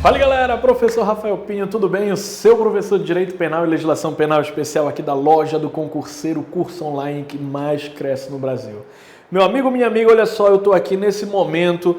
Fala galera, professor Rafael Pinho, tudo bem? O seu professor de Direito Penal e Legislação Penal Especial aqui da Loja do Concurseiro, curso online que mais cresce no Brasil. Meu amigo, minha amiga, olha só, eu estou aqui nesse momento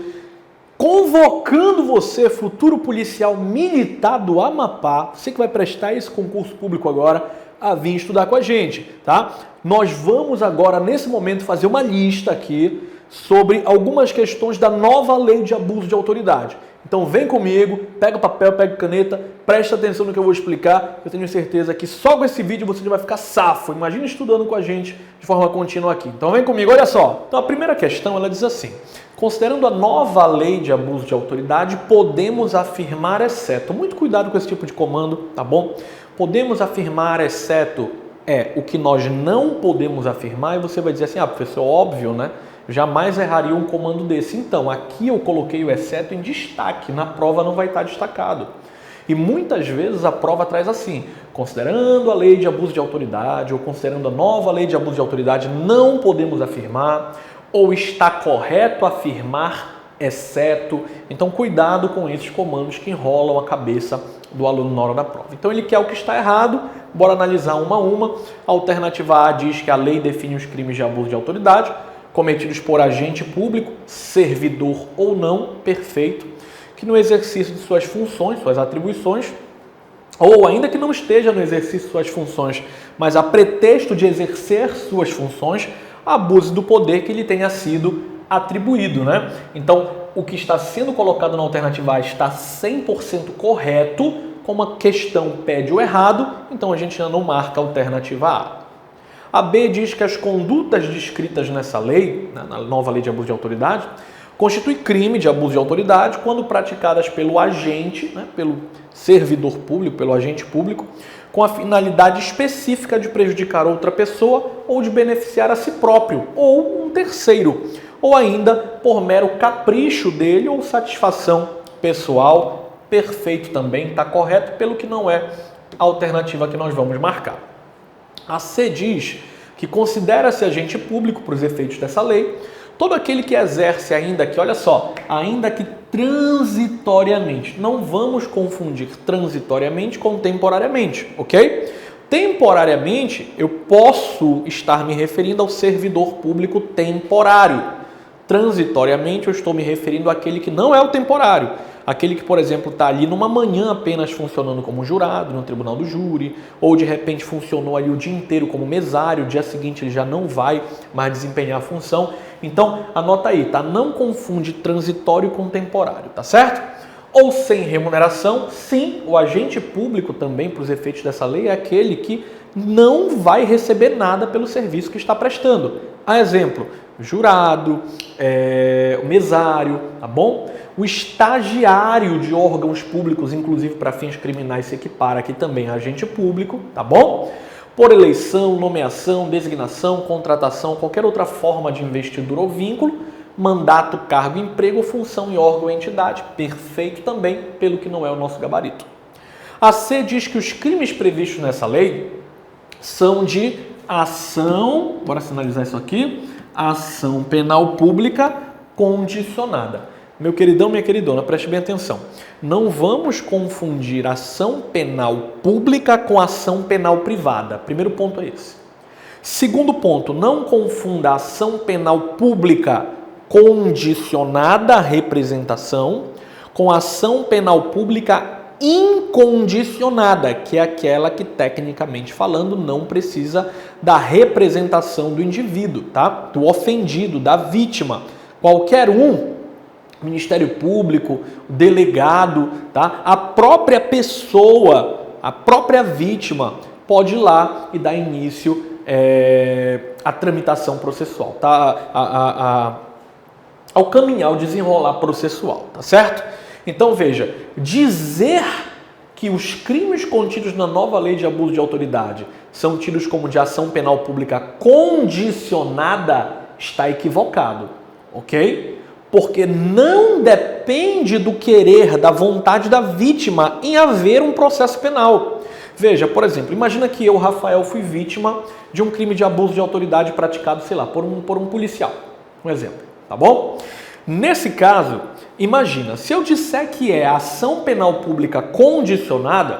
convocando você, futuro policial militar do Amapá, você que vai prestar esse concurso público agora, a vir estudar com a gente, tá? Nós vamos agora, nesse momento, fazer uma lista aqui sobre algumas questões da nova lei de abuso de autoridade. Então vem comigo, pega papel, pega caneta, presta atenção no que eu vou explicar. Eu tenho certeza que só com esse vídeo você já vai ficar safo. Imagina estudando com a gente de forma contínua aqui. Então vem comigo, olha só. Então a primeira questão, ela diz assim: considerando a nova lei de abuso de autoridade, podemos afirmar exceto. Muito cuidado com esse tipo de comando, tá bom? Podemos afirmar exceto é o que nós não podemos afirmar, e você vai dizer assim: ah, professor, óbvio, né? Jamais erraria um comando desse. Então, aqui eu coloquei o exceto em destaque, na prova não vai estar destacado. E muitas vezes a prova traz assim: considerando a lei de abuso de autoridade ou considerando a nova lei de abuso de autoridade, não podemos afirmar, ou está correto afirmar exceto. Então, cuidado com esses comandos que enrolam a cabeça do aluno na hora da prova. Então, ele quer o que está errado, bora analisar uma a uma. A alternativa A diz que a lei define os crimes de abuso de autoridade cometidos por agente público, servidor ou não, perfeito, que no exercício de suas funções, suas atribuições, ou ainda que não esteja no exercício de suas funções, mas a pretexto de exercer suas funções, abuse do poder que lhe tenha sido atribuído, né? Então, o que está sendo colocado na alternativa A está 100% correto, como a questão pede o errado, então a gente já não marca a alternativa A. A B diz que as condutas descritas nessa lei, na nova lei de abuso de autoridade, constituem crime de abuso de autoridade quando praticadas pelo agente, né, pelo servidor público, pelo agente público, com a finalidade específica de prejudicar outra pessoa ou de beneficiar a si próprio ou um terceiro, ou ainda por mero capricho dele ou satisfação pessoal. Perfeito também, está correto, pelo que não é a alternativa que nós vamos marcar. A C diz que considera-se agente público para os efeitos dessa lei todo aquele que exerce ainda que, olha só, ainda que transitoriamente. Não vamos confundir transitoriamente com temporariamente, ok? Temporariamente, eu posso estar me referindo ao servidor público temporário. Transitoriamente, eu estou me referindo àquele que não é o temporário. Aquele que, por exemplo, está ali numa manhã apenas funcionando como jurado no tribunal do júri, ou de repente funcionou ali o dia inteiro como mesário, o dia seguinte ele já não vai mais desempenhar a função. Então, anota aí, tá? Não confunde transitório com temporário, tá certo? Ou sem remuneração, sim, o agente público também, para os efeitos dessa lei, é aquele que não vai receber nada pelo serviço que está prestando. A exemplo, jurado, o mesário, tá bom? O estagiário de órgãos públicos, inclusive para fins criminais, se equipara aqui também a agente público, tá bom? Por eleição, nomeação, designação, contratação, qualquer outra forma de investidura ou vínculo, mandato, cargo, emprego, função em órgão ou entidade, perfeito também, pelo que não é o nosso gabarito. A C diz que os crimes previstos nessa lei são de ação, bora sinalizar isso aqui, ação penal pública condicionada. Meu queridão, minha queridona, preste bem atenção. Não vamos confundir ação penal pública com ação penal privada. Primeiro ponto é esse. Segundo ponto, não confunda ação penal pública condicionada à representação com ação penal pública incondicionada, que é aquela que, tecnicamente falando, não precisa da representação do indivíduo, tá? Do ofendido, da vítima. Qualquer um, Ministério Público, delegado, tá? A própria pessoa, a própria vítima pode ir lá e dar início à tramitação processual, tá? Ao caminhar, ao desenrolar processual, tá certo? Então veja, dizer que os crimes contidos na nova lei de abuso de autoridade são tidos como de ação penal pública condicionada está equivocado, ok? Porque não depende do querer, da vontade da vítima em haver um processo penal. Veja, por exemplo, imagina que eu, Rafael, fui vítima de um crime de abuso de autoridade praticado, sei lá, por um policial. Um exemplo, tá bom? Nesse caso, imagina, se eu disser que é ação penal pública condicionada,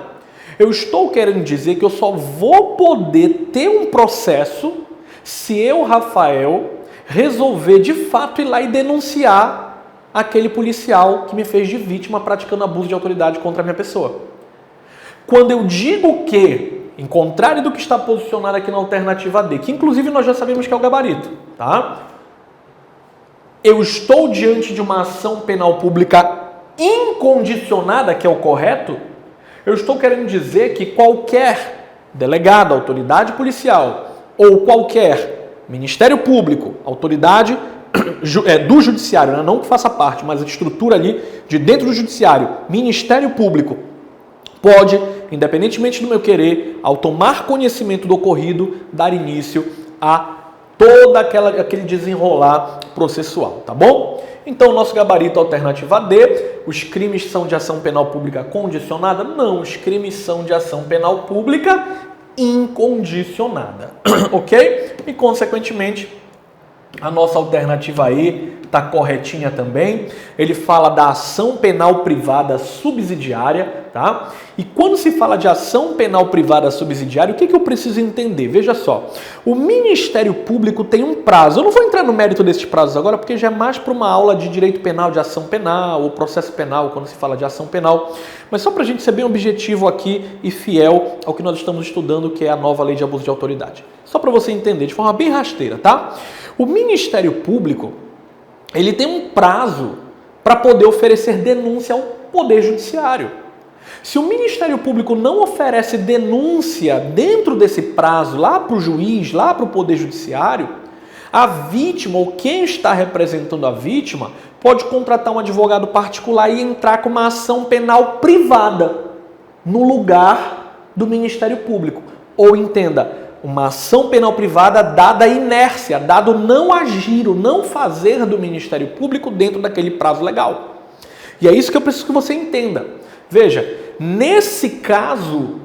eu estou querendo dizer que eu só vou poder ter um processo se eu, Rafael, resolver de fato ir lá e denunciar aquele policial que me fez de vítima praticando abuso de autoridade contra a minha pessoa. Quando eu digo que, em contrário do que está posicionado aqui na alternativa D, que inclusive nós já sabemos que é o gabarito, tá? Eu estou diante de uma ação penal pública incondicionada, que é o correto, eu estou querendo dizer que qualquer delegado, autoridade policial, ou qualquer Ministério Público, autoridade do Judiciário, não que faça parte, mas a estrutura ali de dentro do Judiciário, Ministério Público, pode, independentemente do meu querer, ao tomar conhecimento do ocorrido, dar início a todo aquele desenrolar processual, tá bom? Então, nosso gabarito alternativa D, os crimes são de ação penal pública condicionada? Não, os crimes são de ação penal pública incondicionada, ok? E, consequentemente, a nossa alternativa E está corretinha também. Ele fala da ação penal privada subsidiária, tá? E quando se fala de ação penal privada subsidiária, o que eu preciso entender? Veja só, o Ministério Público tem um prazo. Eu não vou entrar no mérito desses prazos agora, porque já é mais para uma aula de direito penal, de ação penal, ou processo penal, quando se fala de ação penal. Mas só para a gente ser bem objetivo aqui e fiel ao que nós estamos estudando, que é a nova lei de abuso de autoridade. Só para você entender, de forma bem rasteira, tá? O Ministério Público, ele tem um prazo para poder oferecer denúncia ao Poder Judiciário. Se o Ministério Público não oferece denúncia dentro desse prazo lá para o juiz, lá para o Poder Judiciário, a vítima ou quem está representando a vítima pode contratar um advogado particular e entrar com uma ação penal privada no lugar do Ministério Público. Ou entenda, uma ação penal privada dada a inércia, dado o não agir, o não fazer do Ministério Público dentro daquele prazo legal. E é isso que eu preciso que você entenda. Veja, nesse caso,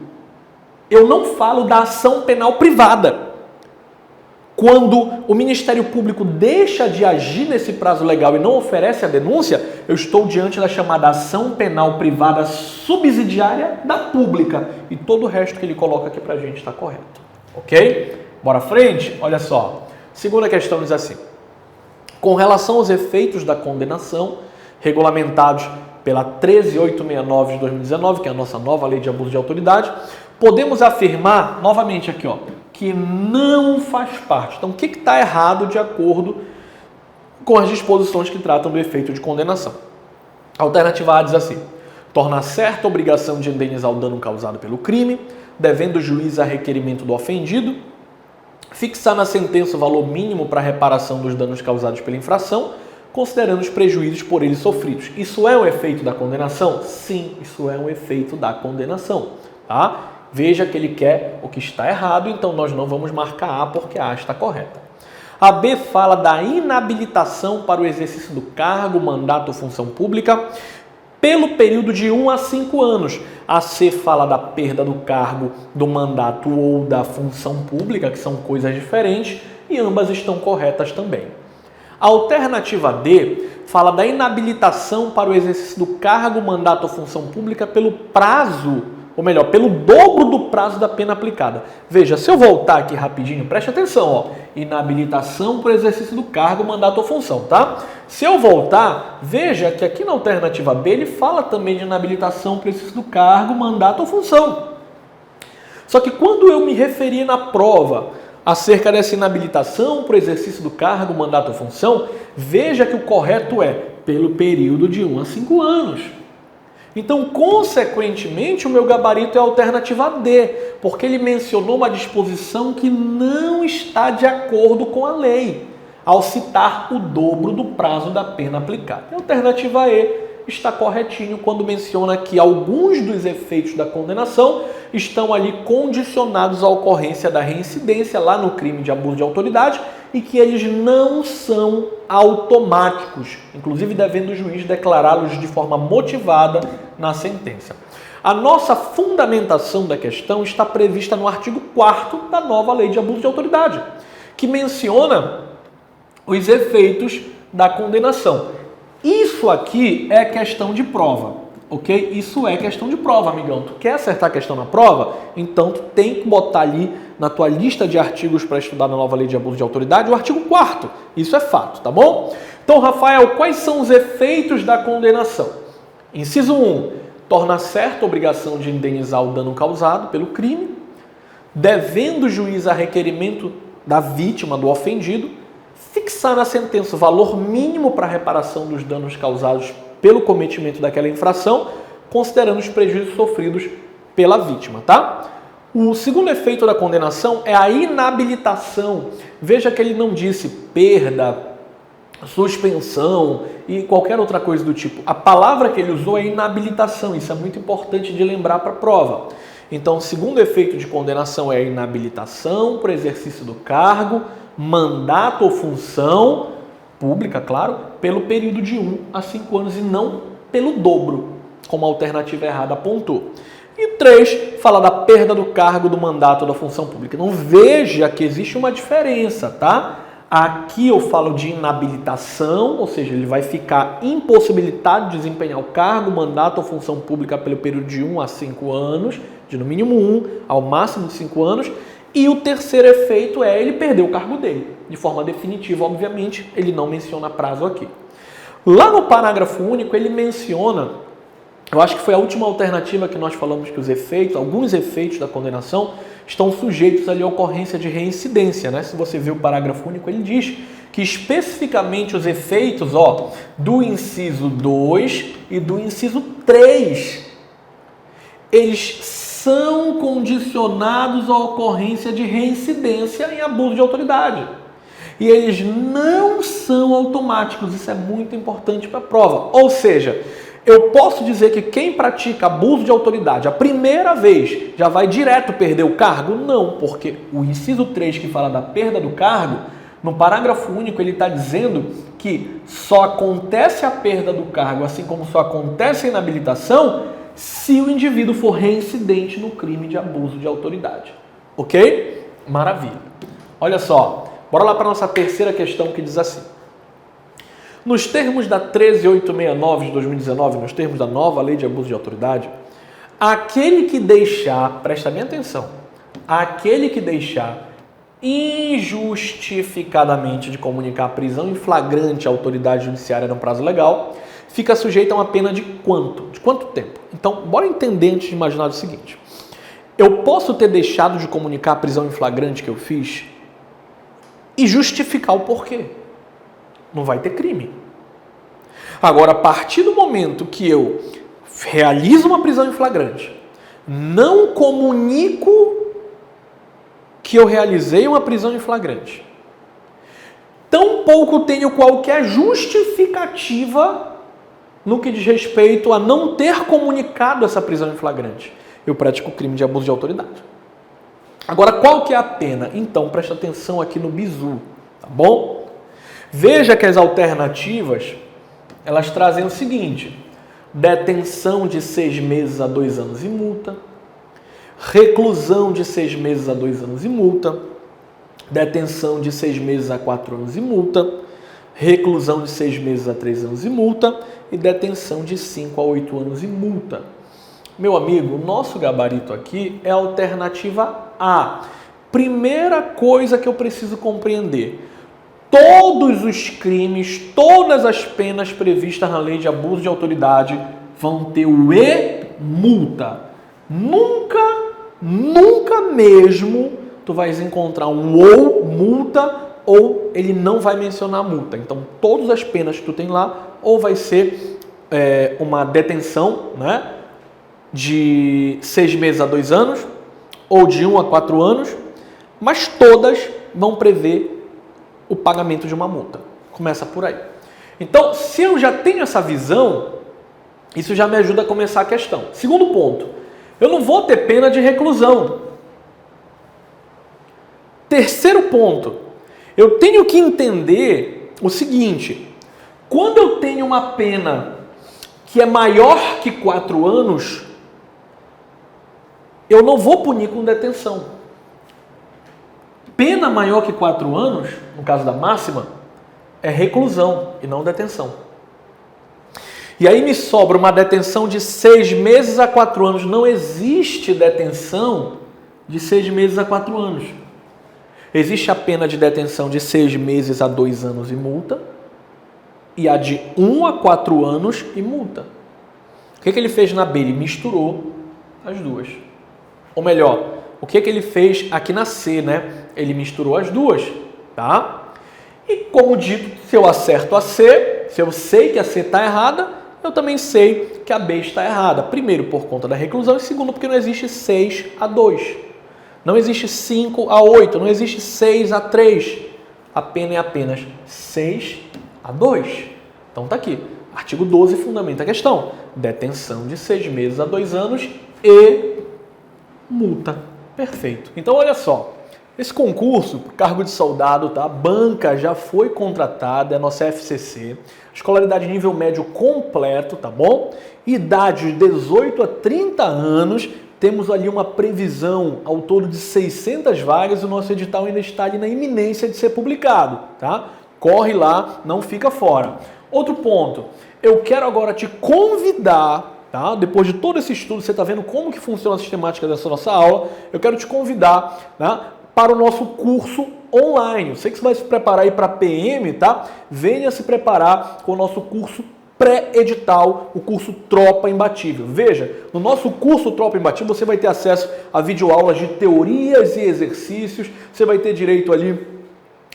eu não falo da ação penal privada. Quando o Ministério Público deixa de agir nesse prazo legal e não oferece a denúncia, eu estou diante da chamada ação penal privada subsidiária da pública. E todo o resto que ele coloca aqui pra gente está correto. Ok? Bora à frente? Olha só. Segunda questão diz assim. Com relação aos efeitos da condenação, regulamentados pela 13869 de 2019, que é a nossa nova lei de abuso de autoridade, podemos afirmar, novamente aqui, ó, que não faz parte. Então, o que está errado de acordo com as disposições que tratam do efeito de condenação? A alternativa A diz assim: torna certa a obrigação de indenizar o dano causado pelo crime, devendo o juiz a requerimento do ofendido, fixar na sentença o valor mínimo para a reparação dos danos causados pela infração, considerando os prejuízos por ele sofridos. Isso é um efeito da condenação? Sim, isso é um efeito da condenação. Tá? Veja que ele quer o que está errado, então nós não vamos marcar A porque A está correta. A B fala da inabilitação para o exercício do cargo, mandato ou função pública pelo período de 1 a 5 anos. A C fala da perda do cargo, do mandato ou da função pública, que são coisas diferentes, e ambas estão corretas também. A alternativa D fala da inabilitação para o exercício do cargo, mandato ou função pública pelo prazo, ou melhor, pelo dobro do prazo da pena aplicada. Veja, se eu voltar aqui rapidinho, preste atenção, ó. Inabilitação para o exercício do cargo, mandato ou função, tá? Se eu voltar, veja que aqui na alternativa B ele fala também de inabilitação para o exercício do cargo, mandato ou função. Só que quando eu me referi na prova acerca dessa inabilitação para o exercício do cargo, mandato ou função, veja que o correto é pelo período de 1 a 5 anos. Então, consequentemente, o meu gabarito é a alternativa D, porque ele mencionou uma disposição que não está de acordo com a lei, ao citar o dobro do prazo da pena aplicada. A alternativa E está corretinho quando menciona que alguns dos efeitos da condenação estão ali condicionados à ocorrência da reincidência lá no crime de abuso de autoridade e que eles não são automáticos, inclusive devendo o juiz declará-los de forma motivada na sentença. A nossa fundamentação da questão está prevista no artigo 4º da nova lei de abuso de autoridade, que menciona os efeitos da condenação. Isso aqui é questão de prova, ok? Isso é questão de prova, amigão. Tu quer acertar a questão na prova? Então tu tem que botar ali na tua lista de artigos para estudar na nova lei de abuso de autoridade o artigo 4º. Isso é fato, tá bom? Então, Rafael, quais são os efeitos da condenação? Inciso 1. Torna certa a obrigação de indenizar o dano causado pelo crime, devendo o juiz a requerimento da vítima, do ofendido, fixar na sentença o valor mínimo para a reparação dos danos causados pelo cometimento daquela infração, considerando os prejuízos sofridos pela vítima, tá? O segundo efeito da condenação é a inabilitação. Veja que ele não disse perda, suspensão e qualquer outra coisa do tipo. A palavra que ele usou é inabilitação. Isso é muito importante de lembrar para a prova. Então, o segundo efeito de condenação é a inabilitação para exercício do cargo, mandato ou função pública, claro, pelo período de 1 a 5 anos e não pelo dobro, como a alternativa errada apontou. E 3, fala da perda do cargo, do mandato ou da função pública. Então veja que existe uma diferença, tá? Aqui eu falo de inabilitação, ou seja, ele vai ficar impossibilitado de desempenhar o cargo, mandato ou função pública pelo período de 1 a 5 anos, de no mínimo 1 ao máximo de 5 anos. E o terceiro efeito é ele perder o cargo dele, de forma definitiva, obviamente, ele não menciona prazo aqui. Lá no parágrafo único ele menciona, eu acho que foi a última alternativa que nós falamos que os efeitos, alguns efeitos da condenação estão sujeitos ali à ocorrência de reincidência, né? Se você vê o parágrafo único, ele diz que especificamente os efeitos, do inciso 2 e do inciso 3, eles são condicionados à ocorrência de reincidência em abuso de autoridade. E eles não são automáticos, isso é muito importante para a prova. Ou seja, eu posso dizer que quem pratica abuso de autoridade a primeira vez já vai direto perder o cargo? Não, porque o inciso 3 que fala da perda do cargo, no parágrafo único ele está dizendo que só acontece a perda do cargo, assim como só acontece a inabilitação, se o indivíduo for reincidente no crime de abuso de autoridade. Ok? Maravilha. Olha só, bora lá para a nossa terceira questão que diz assim. Nos termos da 13869 de 2019, nos termos da nova lei de abuso de autoridade, aquele que deixar, presta bem atenção, aquele que deixar injustificadamente de comunicar a prisão em flagrante à autoridade judiciária no prazo legal, fica sujeito a uma pena de quanto? De quanto tempo? Então, bora entender antes de imaginar o seguinte. Eu posso ter deixado de comunicar a prisão em flagrante que eu fiz e justificar o porquê. Não vai ter crime. Agora, a partir do momento que eu realizo uma prisão em flagrante, não comunico que eu realizei uma prisão em flagrante, tampouco tenho qualquer justificativa no que diz respeito a não ter comunicado essa prisão em flagrante, eu pratico o crime de abuso de autoridade. Agora, qual que é a pena? Então, presta atenção aqui no bizu, tá bom? Veja que as alternativas, elas trazem o seguinte: detenção de 6 meses a 2 anos e multa, reclusão de 6 meses a 2 anos e multa, detenção de 6 meses a 4 anos e multa, reclusão de 6 meses a 3 anos e multa e detenção de 5 a 8 anos e multa. Meu amigo, o nosso gabarito aqui é a alternativa A. Primeira coisa que eu preciso compreender: todos os crimes, todas as penas previstas na lei de abuso de autoridade vão ter o E, multa. Nunca mesmo tu vais encontrar um ou, multa, ou ele não vai mencionar multa. Então, todas as penas que tu tem lá, ou vai ser uma detenção, né, de 6 meses a 2 anos, ou de 1 a 4 anos, mas todas vão prever o pagamento de uma multa. Começa por aí. Então, se eu já tenho essa visão, isso já me ajuda a começar a questão. Segundo ponto, eu não vou ter pena de reclusão. Terceiro ponto, eu tenho que entender o seguinte: quando eu tenho uma pena que é maior que 4 anos, eu não vou punir com detenção. Pena maior que 4 anos, no caso da máxima, é reclusão e não detenção. E aí me sobra uma detenção de 6 meses a 4 anos. Não existe detenção de 6 meses a 4 anos. Existe a pena de detenção de 6 meses a 2 anos e multa, e a de 1 a 4 anos e multa. O que ele fez na B? Ele misturou as duas. Ou melhor, o que ele fez aqui na C, né? Ele misturou as duas, tá? E como dito, se eu acerto a C, se eu sei que a C está errada, eu também sei que a B está errada. Primeiro, por conta da reclusão, e segundo, porque não existe 6 a 2. Não existe 5 a 8, não existe 6 a 3. A pena é apenas 6 a 2. Então tá aqui. Artigo 12 fundamenta a questão. Detenção de 6 meses a 2 anos e multa. Perfeito. Então olha só. Esse concurso, cargo de soldado, tá? A banca já foi contratada, é a nossa FCC. Escolaridade nível médio completo, tá bom? Idade de 18 a 30 anos. Temos ali uma previsão ao todo de 600 vagas. O nosso edital ainda está ali na iminência de ser publicado, tá? Corre lá, não fica fora. Outro ponto. Eu quero agora te convidar, tá? Depois de todo esse estudo, você está vendo como que funciona a sistemática dessa nossa aula. Eu quero te convidar, tá? Para o nosso curso online. Eu sei que você vai se preparar aí para PM, tá? Venha se preparar com o nosso curso pré-edital, o curso Tropa Imbatível. Veja, no nosso curso Tropa Imbatível você vai ter acesso a videoaulas de teorias e exercícios, você vai ter direito ali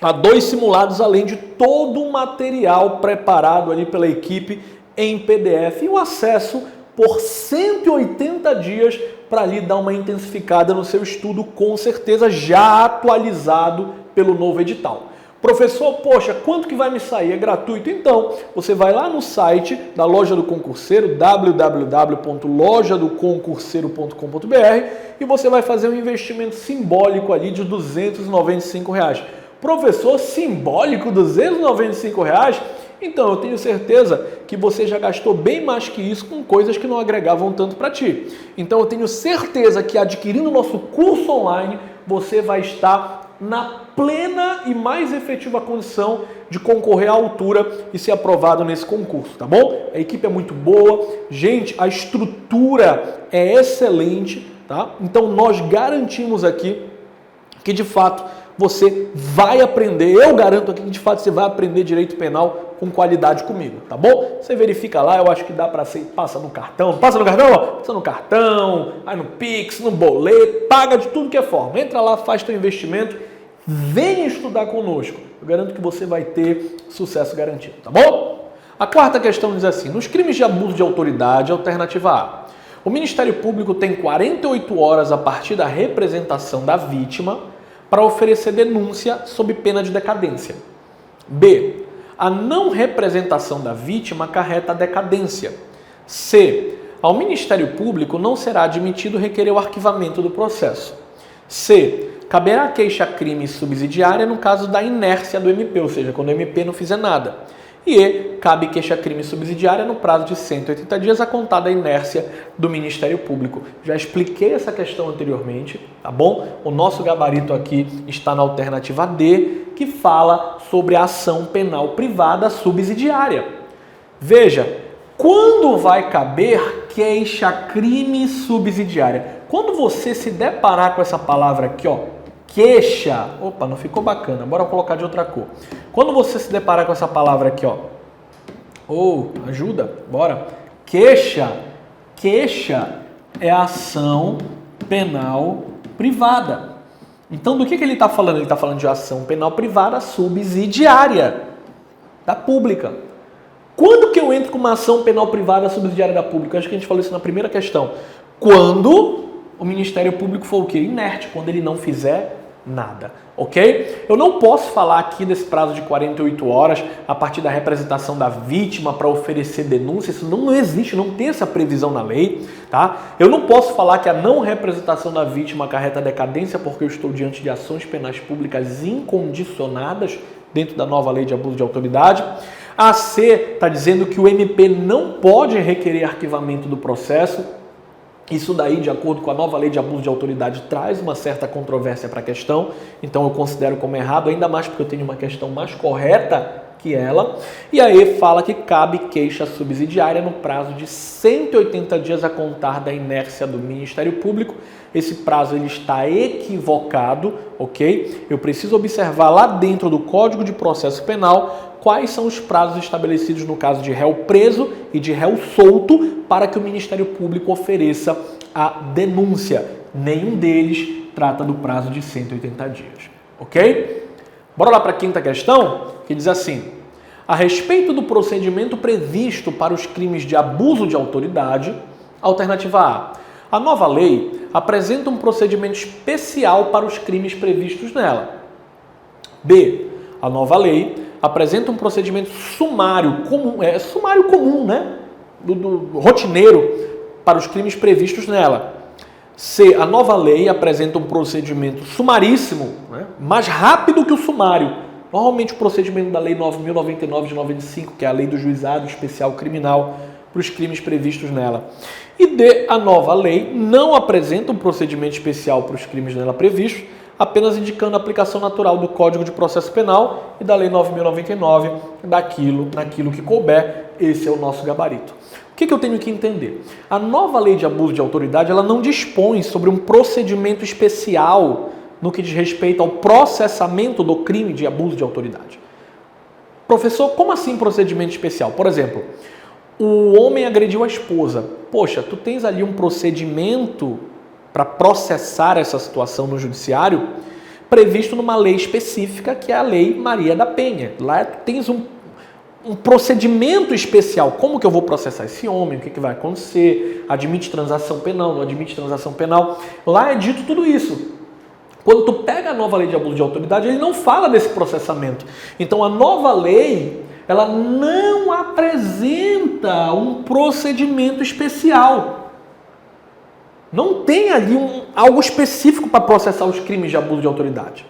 a 2 simulados, além de todo o material preparado ali pela equipe em PDF e o acesso por 180 dias para ali dar uma intensificada no seu estudo, com certeza já atualizado pelo novo edital. Professor, poxa, quanto que vai me sair? É gratuito? Então, você vai lá no site da Loja do Concurseiro, www.lojadoconcurseiro.com.br, e você vai fazer um investimento simbólico ali de R$ 295. Professor, simbólico R$ 295? Então, eu tenho certeza que você já gastou bem mais que isso com coisas que não agregavam tanto para ti. Então, eu tenho certeza que adquirindo o nosso curso online, você vai estar na plena e mais efetiva condição de concorrer à altura e ser aprovado nesse concurso, tá bom? A equipe é muito boa, gente, a estrutura é excelente, tá? Então, nós garantimos aqui que, de fato, você vai aprender, eu garanto aqui que de fato você vai aprender direito penal com qualidade comigo, tá bom? Você verifica lá, eu acho que dá para ser, passa no cartão, passa no cartão, aí no Pix, no boleto, paga de tudo que é forma. Entra lá, faz teu investimento, vem estudar conosco. Eu garanto que você vai ter sucesso garantido, tá bom? A quarta questão diz assim: nos crimes de abuso de autoridade, alternativa A, o Ministério Público tem 48 horas a partir da representação da vítima para oferecer denúncia sob pena de decadência. B. A não representação da vítima acarreta a decadência. C. Ao Ministério Público não será admitido requerer o arquivamento do processo. C. Caberá queixa-crime subsidiária no caso da inércia do MP, ou seja, quando o MP não fizer nada. E E. Cabe queixa-crime subsidiária no prazo de 180 dias a contar da inércia do Ministério Público. Já expliquei essa questão anteriormente, tá bom? O nosso gabarito aqui está na alternativa D, que fala sobre a ação penal privada subsidiária. Veja, quando vai caber queixa-crime subsidiária? Quando você se deparar com essa palavra aqui, ó, queixa, opa, não ficou bacana, bora colocar de outra cor. Quando você se deparar com essa palavra aqui, ó, ajuda, bora. Queixa é ação penal privada. Então, do que ele está falando? Ele está falando de ação penal privada subsidiária da pública. Quando que eu entro com uma ação penal privada subsidiária da pública? Acho que a gente falou isso na primeira questão. Quando o Ministério Público for o quê? Inerte, quando ele não fizer nada, ok? Eu não posso falar aqui desse prazo de 48 horas a partir da representação da vítima para oferecer denúncia. Isso não existe, não tem essa previsão na lei, tá? Eu não posso falar que a não representação da vítima acarreta decadência porque eu estou diante de ações penais públicas incondicionadas dentro da nova lei de abuso de autoridade. A C está dizendo que o MP não pode requerer arquivamento do processo. Isso daí, de acordo com a nova lei de abuso de autoridade, traz uma certa controvérsia para a questão, então eu considero como errado, ainda mais porque eu tenho uma questão mais correta que ela, e aí fala que cabe queixa subsidiária no prazo de 180 dias a contar da inércia do Ministério Público. Esse prazo ele está equivocado, ok? Eu preciso observar lá dentro do Código de Processo Penal quais são os prazos estabelecidos no caso de réu preso e de réu solto para que o Ministério Público ofereça a denúncia. Nenhum deles trata do prazo de 180 dias, ok? Bora lá para a quinta questão, que diz assim: a respeito do procedimento previsto para os crimes de abuso de autoridade, alternativa A nova lei apresenta um procedimento especial para os crimes previstos nela. B, a nova lei apresenta um procedimento sumário comum, né? Do rotineiro para os crimes previstos nela. C, a nova lei apresenta um procedimento sumaríssimo, né? Mais rápido que o sumário. Normalmente o procedimento da Lei 9.099 de 95, que é a Lei do Juizado Especial Criminal, para os crimes previstos nela. E D, a nova lei não apresenta um procedimento especial para os crimes nela previstos, apenas indicando a aplicação natural do Código de Processo Penal e da Lei 9.099 naquilo que couber. Esse é o nosso gabarito. O que eu tenho que entender? A nova lei de abuso de autoridade ela não dispõe sobre um procedimento especial no que diz respeito ao processamento do crime de abuso de autoridade. Professor, como assim procedimento especial? Por exemplo, o homem agrediu a esposa. Poxa, tu tens ali um procedimento para processar essa situação no judiciário previsto numa lei específica que é a Lei Maria da Penha. Lá tu tens um procedimento especial. Como que eu vou processar esse homem? O que vai acontecer? Admite transação penal? Não admite transação penal? Lá é dito tudo isso. Quando tu pega a nova lei de abuso de autoridade, ele não fala desse processamento. Então a nova lei, ela não apresenta um procedimento especial. Não tem ali algo específico para processar os crimes de abuso de autoridade.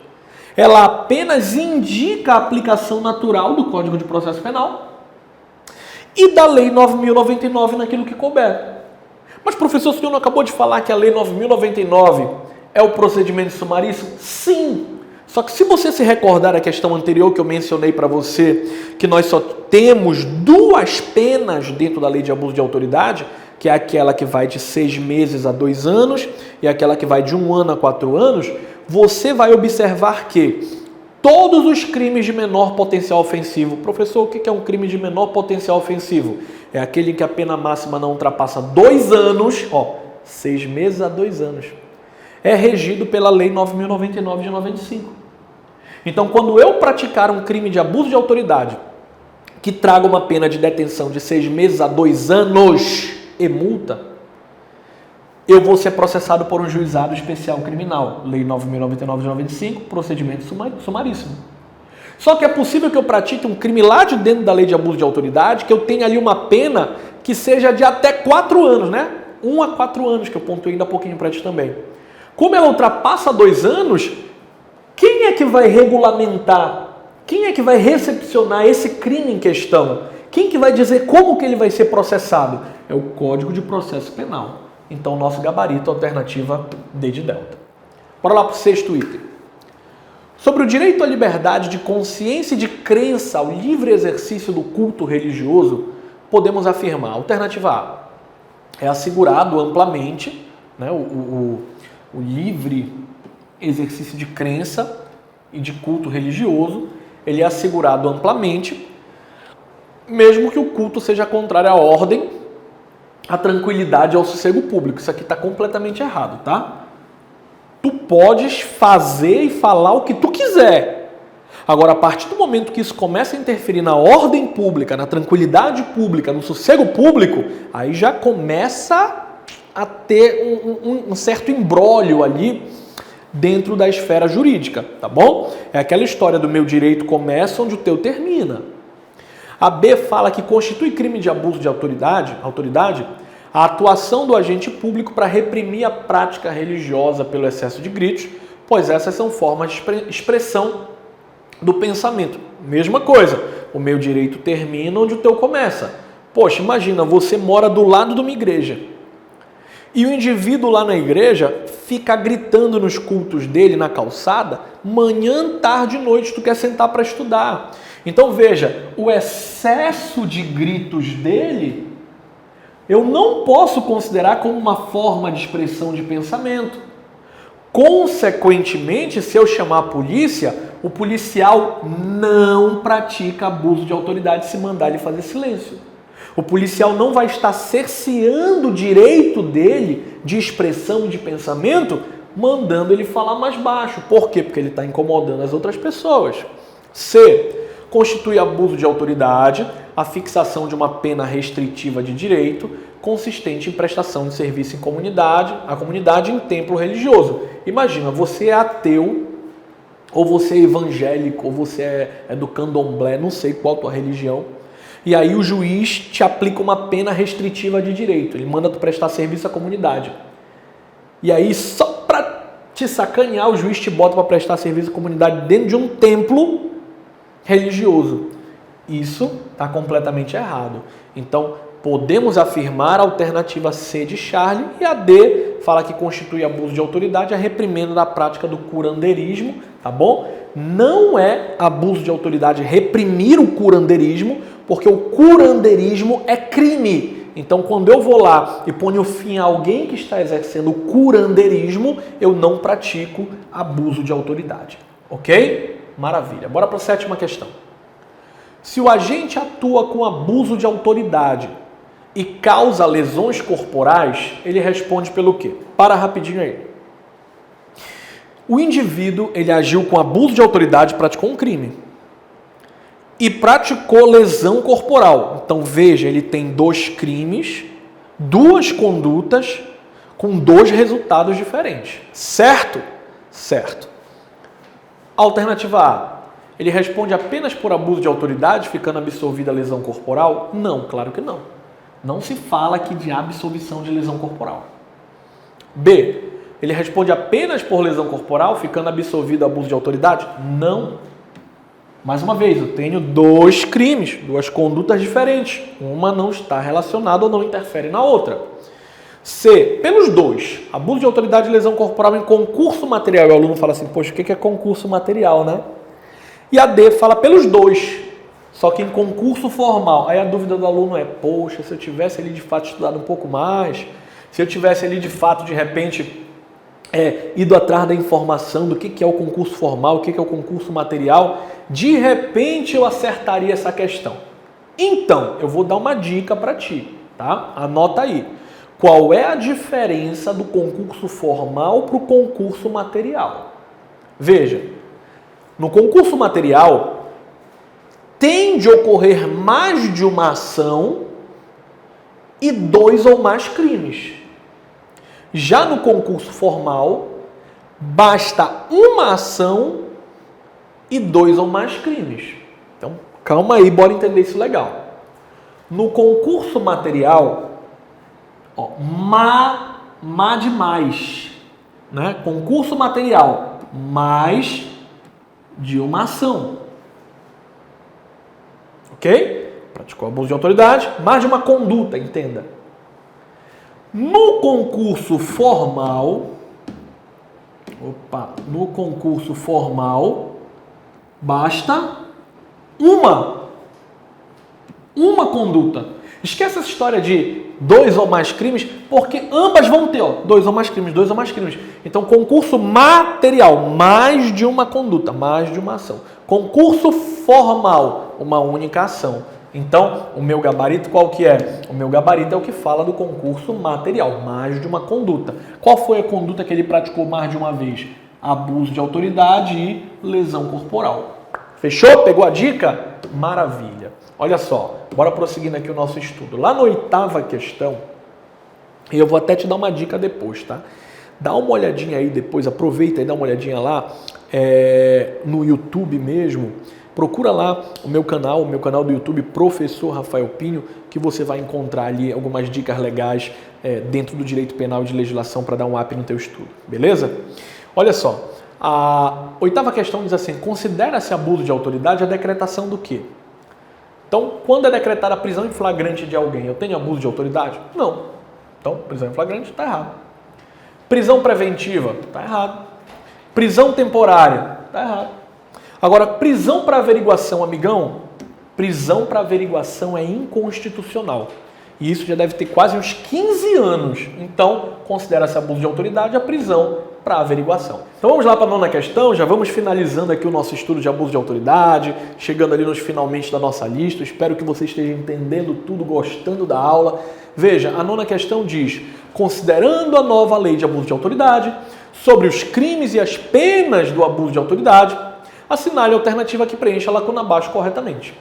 Ela apenas indica a aplicação natural do Código de Processo Penal e da Lei 9.099 naquilo que couber. Mas, professor, o senhor não acabou de falar que a Lei 9.099 é o procedimento sumaríssimo? Sim! Só que se você se recordar da questão anterior que eu mencionei para você, que nós só temos 2 penas dentro da Lei de Abuso de Autoridade, que é aquela que vai de 6 meses a 2 anos e aquela que vai de 1 ano a 4 anos, você vai observar que todos os crimes de menor potencial ofensivo... Professor, o que é um crime de menor potencial ofensivo? É aquele em que a pena máxima não ultrapassa 2 anos, 6 meses a 2 anos. É regido pela Lei 9.099 de 95. Então, quando eu praticar um crime de abuso de autoridade que traga uma pena de detenção de 6 meses a 2 anos e multa, eu vou ser processado por um juizado especial criminal. Lei 9.099 de 95, procedimento sumaríssimo. Só que é possível que eu pratique um crime lá de dentro da lei de abuso de autoridade, que eu tenha ali uma pena que seja de até 4 anos, né? 1 a 4 anos, que eu pontuei ainda há pouquinho para ti também. Como ela ultrapassa 2 anos, quem é que vai regulamentar? Quem é que vai recepcionar esse crime em questão? Quem que vai dizer como que ele vai ser processado? É o Código de Processo Penal. Então, nosso gabarito, alternativa D de delta. Bora lá para o 6º item. Sobre o direito à liberdade de consciência e de crença ao livre exercício do culto religioso, podemos afirmar, alternativa A, é assegurado amplamente, né, o livre exercício de crença e de culto religioso, ele é assegurado amplamente, mesmo que o culto seja contrário à ordem, à tranquilidade e ao sossego público. Isso aqui está completamente errado, tá? Tu podes fazer e falar o que tu quiser. Agora, a partir do momento que isso começa a interferir na ordem pública, na tranquilidade pública, no sossego público, aí já começa a ter um certo imbróglio ali dentro da esfera jurídica, tá bom? É aquela história do meu direito começa onde o teu termina. A B fala que constitui crime de abuso de autoridade a atuação do agente público para reprimir a prática religiosa pelo excesso de gritos, pois essas são formas de expressão do pensamento. Mesma coisa, o meu direito termina onde o teu começa. Poxa, imagina, você mora do lado de uma igreja e o indivíduo lá na igreja fica gritando nos cultos dele na calçada, manhã, tarde e noite, tu quer sentar para estudar. Então veja, o excesso de gritos dele, eu não posso considerar como uma forma de expressão de pensamento. Consequentemente, se eu chamar a polícia, o policial não pratica abuso de autoridade se mandar ele fazer silêncio. O policial não vai estar cerceando o direito dele de expressão de pensamento, mandando ele falar mais baixo. Por quê? Porque ele está incomodando as outras pessoas. C. Constitui abuso de autoridade a fixação de uma pena restritiva de direito consistente em prestação de serviço à comunidade em templo religioso. Imagina, você é ateu, ou você é evangélico, ou você é do candomblé, não sei qual a tua religião, e aí o juiz te aplica uma pena restritiva de direito, ele manda tu prestar serviço à comunidade. E aí, só para te sacanear, o juiz te bota para prestar serviço à comunidade dentro de um templo religioso. Isso está completamente errado. Então, podemos afirmar a alternativa C de Charlie, e a D fala que constitui abuso de autoridade a reprimenda da prática do curandeirismo, tá bom? Não é abuso de autoridade reprimir o curandeirismo, porque o curandeirismo é crime. Então, quando eu vou lá e ponho fim a alguém que está exercendo o curandeirismo, eu não pratico abuso de autoridade. Ok? Maravilha. Bora para a 7ª questão. Se o agente atua com abuso de autoridade e causa lesões corporais, ele responde pelo quê? Para rapidinho aí. O indivíduo, ele agiu com abuso de autoridade, praticou um crime. E praticou lesão corporal. Então veja, ele tem 2 crimes, 2 condutas, com 2 resultados diferentes. Certo? Certo. Alternativa A. Ele responde apenas por abuso de autoridade, ficando absolvida a lesão corporal? Não, claro que não. Não se fala aqui de absolvição de lesão corporal. B. Ele responde apenas por lesão corporal, ficando absolvido abuso de autoridade? Não. Mais uma vez, eu tenho 2 crimes, 2 condutas diferentes. Uma não está relacionada ou não interfere na outra. C. Pelos 2, abuso de autoridade e lesão corporal em concurso material. E o aluno fala assim, poxa, o que é concurso material, né? E a D fala pelos 2, só que em concurso formal. Aí a dúvida do aluno é, poxa, se eu tivesse ali de fato estudado um pouco mais, se eu tivesse ali de fato, de repente, ido atrás da informação do que é o concurso formal, o que é o concurso material, de repente eu acertaria essa questão. Então, eu vou dar uma dica para ti, tá? Anota aí. Qual é a diferença do concurso formal para o concurso material? Veja, no concurso material, tende a ocorrer mais de uma ação e 2 ou mais crimes. Já no concurso formal, basta uma ação e 2 ou mais crimes. Então, calma aí, bora entender isso legal. No concurso material, má de mais, né? Concurso material, mais de uma ação. Ok? Praticou abuso de autoridade, mais de uma conduta, entenda. No concurso formal, basta uma conduta. Esquece essa história de 2 ou mais crimes, porque ambas vão ter 2 ou mais crimes, 2 ou mais crimes. Então, concurso material, mais de uma conduta, mais de uma ação. Concurso formal, uma única ação. Então, o meu gabarito qual que é? O meu gabarito é o que fala do concurso material, mais de uma conduta. Qual foi a conduta que ele praticou mais de uma vez? Abuso de autoridade e lesão corporal. Fechou? Pegou a dica? Maravilha. Olha só, bora prosseguindo aqui o nosso estudo. Lá na 8ª questão, e eu vou até te dar uma dica depois, tá? Dá uma olhadinha aí depois, aproveita e dá uma olhadinha lá no YouTube mesmo. Procura lá o meu canal do YouTube, Professor Rafael Pinho, que você vai encontrar ali algumas dicas legais dentro do direito penal e de legislação para dar um up no teu estudo, beleza? Olha só, a 8ª questão diz assim, considera-se abuso de autoridade a decretação do quê? Então, quando é decretada a prisão em flagrante de alguém, eu tenho abuso de autoridade? Não. Então, prisão em flagrante está errado. Prisão preventiva? Está errado. Prisão temporária? Está errado. Agora, prisão para averiguação, amigão, prisão para averiguação é inconstitucional. E isso já deve ter quase uns 15 anos. Então, considera-se abuso de autoridade a prisão para averiguação. Então vamos lá para a nona questão, já vamos finalizando aqui o nosso estudo de abuso de autoridade, chegando ali nos finalmente da nossa lista. Espero que você esteja entendendo tudo, gostando da aula. Veja, a nona questão diz: considerando a nova lei de abuso de autoridade, sobre os crimes e as penas do abuso de autoridade, assinale a alternativa que preencha a lacuna abaixo corretamente.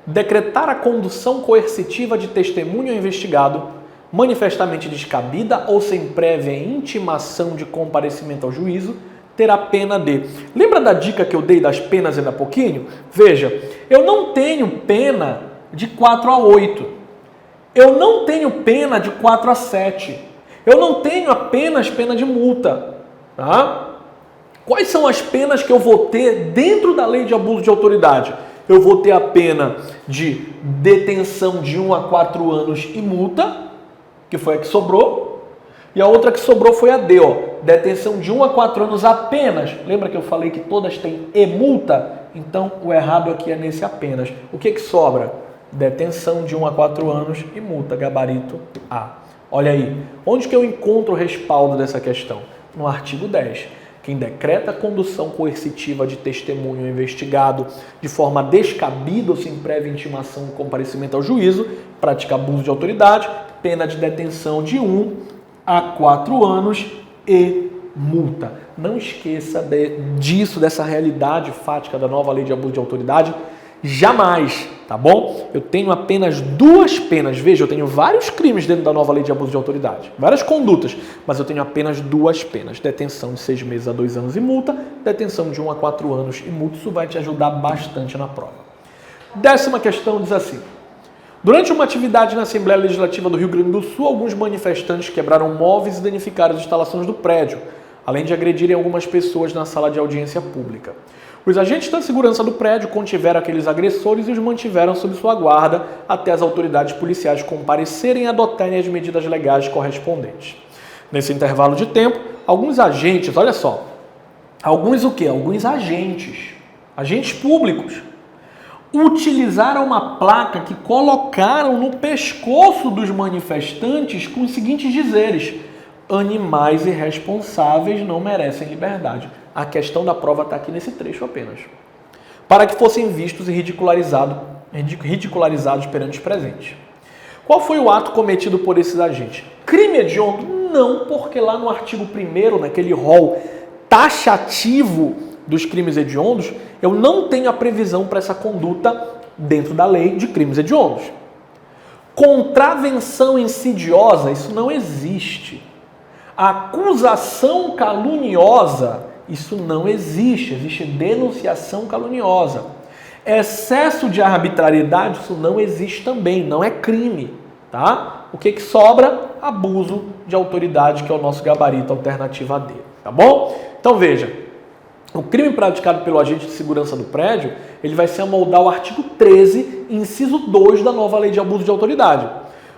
Decretar a condução coercitiva de testemunho ou investigado manifestamente descabida ou sem prévia intimação de comparecimento ao juízo, terá pena de... Lembra da dica que eu dei das penas ainda há pouquinho? Veja, eu não tenho pena de 4 a 8. Eu não tenho pena de 4 a 7. Eu não tenho apenas pena de multa. Tá? Quais são as penas que eu vou ter dentro da lei de abuso de autoridade? Eu vou ter a pena de detenção de 1 a 4 anos e multa, que foi a que sobrou, e a outra que sobrou foi a D, ó, detenção de 1 a 4 anos apenas. Lembra que eu falei que todas têm e multa? Então o errado aqui é nesse apenas. O que sobra? Detenção de 1 a 4 anos e multa, gabarito A. Olha aí, onde que eu encontro o respaldo dessa questão? No artigo 10. Quem decreta a condução coercitiva de testemunho ou investigado de forma descabida ou sem prévia intimação e comparecimento ao juízo, pratica abuso de autoridade, pena de detenção de 1 a 4 anos e multa. Não esqueça disso, dessa realidade fática da nova lei de abuso de autoridade, jamais, tá bom? Eu tenho apenas 2 penas. Veja, eu tenho vários crimes dentro da nova lei de abuso de autoridade, várias condutas, mas eu tenho apenas 2 penas. Detenção de 6 meses a 2 anos e multa, detenção de 1 a 4 anos e multa. Isso vai te ajudar bastante na prova. 10ª questão diz assim: durante uma atividade na Assembleia Legislativa do Rio Grande do Sul, alguns manifestantes quebraram móveis e danificaram as instalações do prédio, além de agredirem algumas pessoas na sala de audiência pública. Os agentes da segurança do prédio contiveram aqueles agressores e os mantiveram sob sua guarda até as autoridades policiais comparecerem e adotarem as medidas legais correspondentes. Nesse intervalo de tempo, alguns agentes, olha só, alguns agentes públicos, utilizaram uma placa que colocaram no pescoço dos manifestantes com os seguintes dizeres: animais irresponsáveis não merecem liberdade. A questão da prova está aqui nesse trecho apenas. Para que fossem vistos e ridicularizados perante os presentes. Qual foi o ato cometido por esses agentes? Crime hediondo? Não, porque lá no artigo 1º, naquele rol taxativo dos crimes hediondos, eu não tenho a previsão para essa conduta dentro da lei de crimes hediondos. Contravenção insidiosa, isso não existe. Acusação caluniosa, isso não existe. Existe denunciação caluniosa. Excesso de arbitrariedade, isso não existe também, não é crime, tá? O que sobra? Abuso de autoridade, que é o nosso gabarito, alternativa D, tá bom? Então veja, o crime praticado pelo agente de segurança do prédio, ele vai se amoldar ao artigo 13, inciso 2 da nova lei de abuso de autoridade.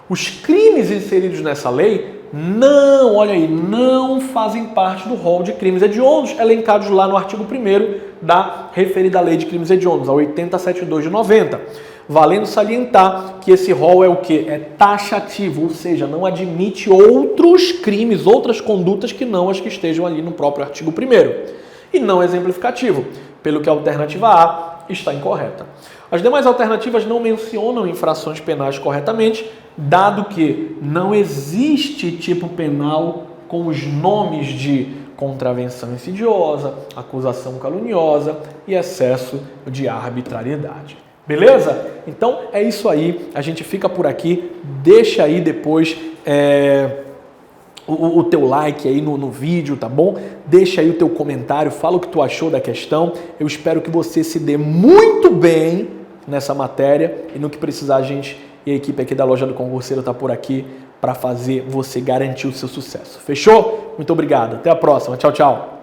Os crimes inseridos nessa lei não fazem parte do rol de crimes hediondos, elencados lá no artigo 1º da referida lei de crimes hediondos, a 8072 de 90. Valendo salientar que esse rol é o quê? É taxativo, ou seja, não admite outros crimes, outras condutas que não as que estejam ali no próprio artigo 1º. E não exemplificativo, pelo que a alternativa A está incorreta. As demais alternativas não mencionam infrações penais corretamente, dado que não existe tipo penal com os nomes de contravenção insidiosa, acusação caluniosa e excesso de arbitrariedade. Beleza? Então é isso aí, a gente fica por aqui, deixa aí depois o teu like aí no vídeo, tá bom? Deixa aí o teu comentário, fala o que tu achou da questão. Eu espero que você se dê muito bem nessa matéria e no que precisar a gente e a equipe aqui da Loja do Concurseiro tá por aqui para fazer você garantir o seu sucesso. Fechou? Muito obrigado. Até a próxima. Tchau, tchau.